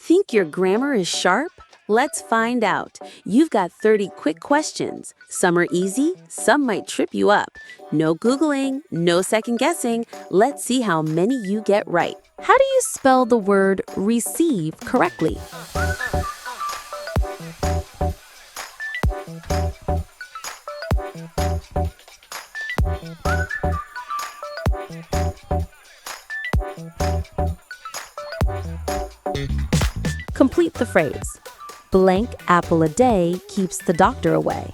Think your grammar is sharp? Let's find out. You've got 30 quick questions. Some are easy, some might trip you up. No Googling, no second guessing. Let's see how many you get right. How do you spell the word receive correctly? Complete the phrase. Blank apple a day keeps the doctor away.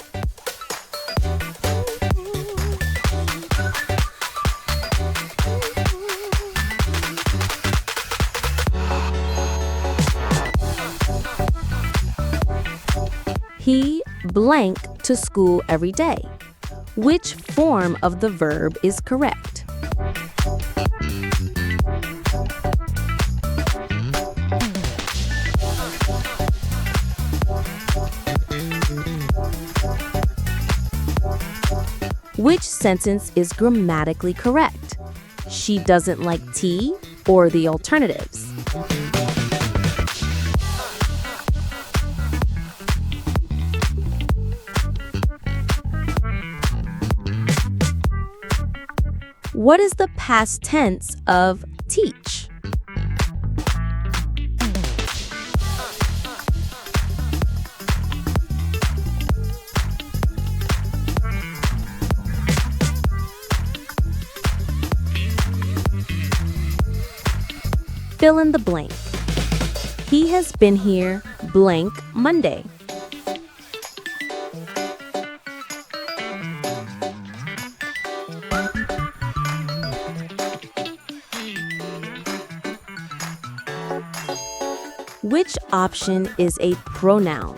He blank to school every day. Which form of the verb is correct? Which sentence is grammatically correct? She doesn't like tea or the alternatives? What is the past tense of teach? Fill in the blank. He has been here blank Monday. Which option is a pronoun?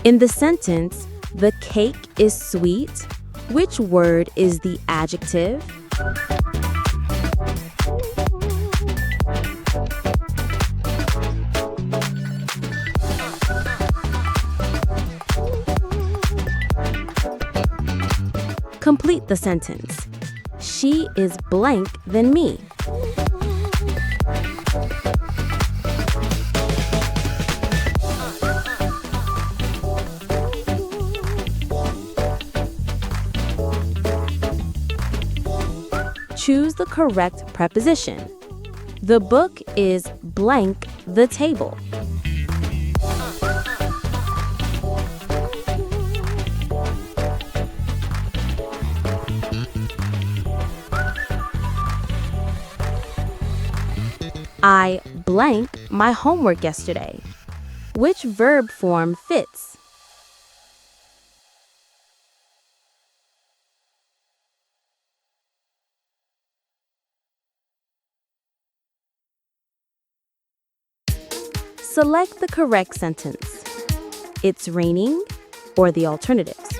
In the sentence, the cake is sweet, which word is the adjective? Complete the sentence. She is blank than me. Choose the correct preposition. The book is blank the table. I blank my homework yesterday. Which verb form fits? Select the correct sentence. It's raining or the alternatives.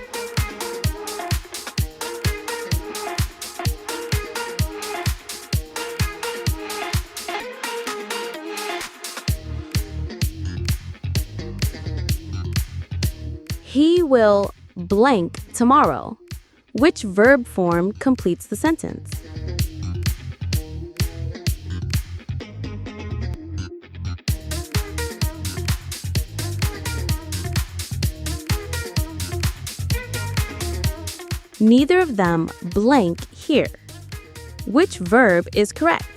He will blank tomorrow. Which verb form completes the sentence? Neither of them blank here. Which verb is correct?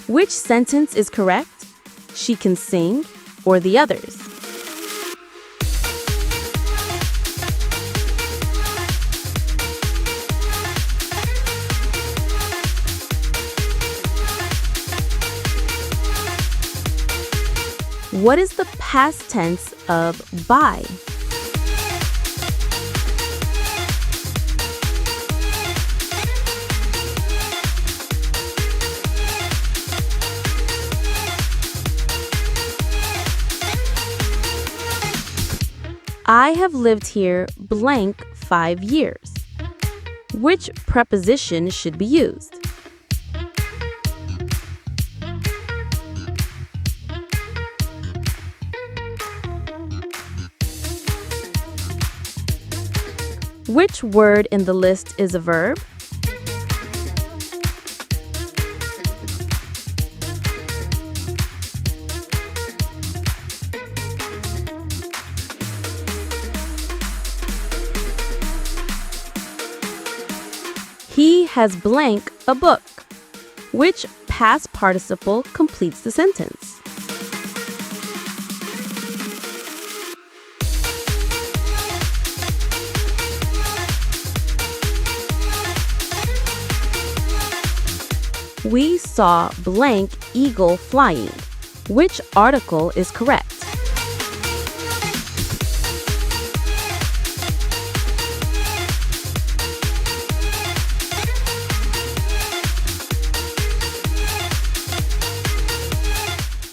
Which sentence is correct? She can sing or the others? What is the past tense of buy? I have lived here blank 5 years. Which preposition should be used? Which word in the list is a verb? He has blank a book. Which past participle completes the sentence? We saw blank eagle flying. Which article is correct?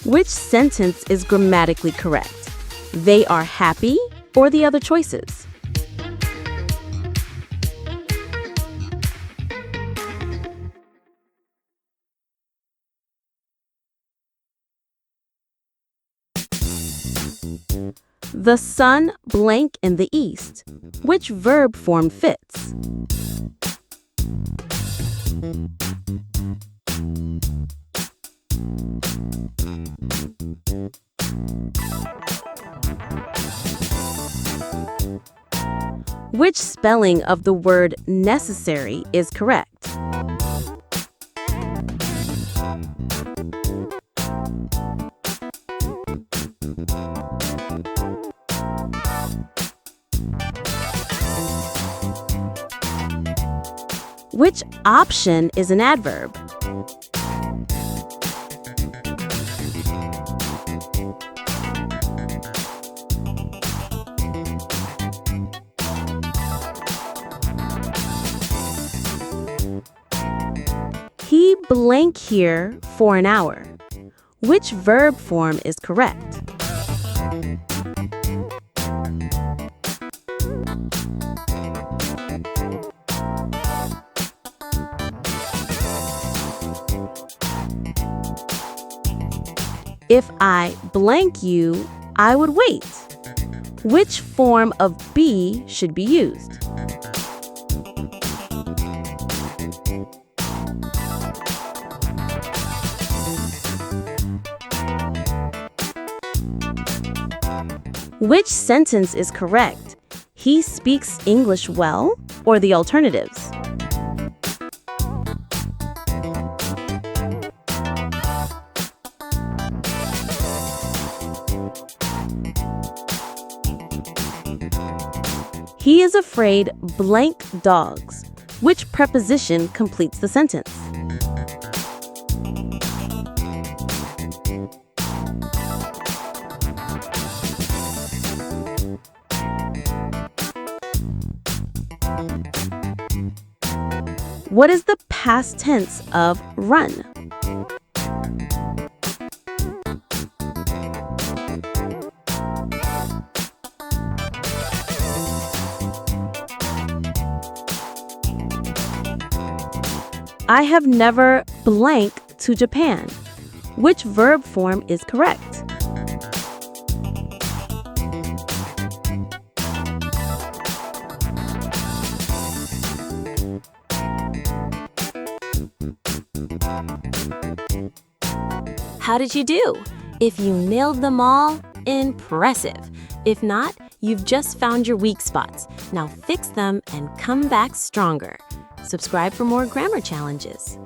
Which sentence is grammatically correct? They are happy or the other choices? The sun blank in the east. Which verb form fits? Which spelling of the word necessary is correct? Which option is an adverb? He blank here for an hour. Which verb form is correct? If I blank you, I would wait. Which form of be should be used? Which sentence is correct? He speaks English well, or the alternatives? He is afraid blank dogs. Which preposition completes the sentence? What is the past tense of run? I have never blank to Japan. Which verb form is correct? How did you do? If you nailed them all, impressive. If not, you've just found your weak spots. Now fix them and come back stronger. Subscribe for more grammar challenges.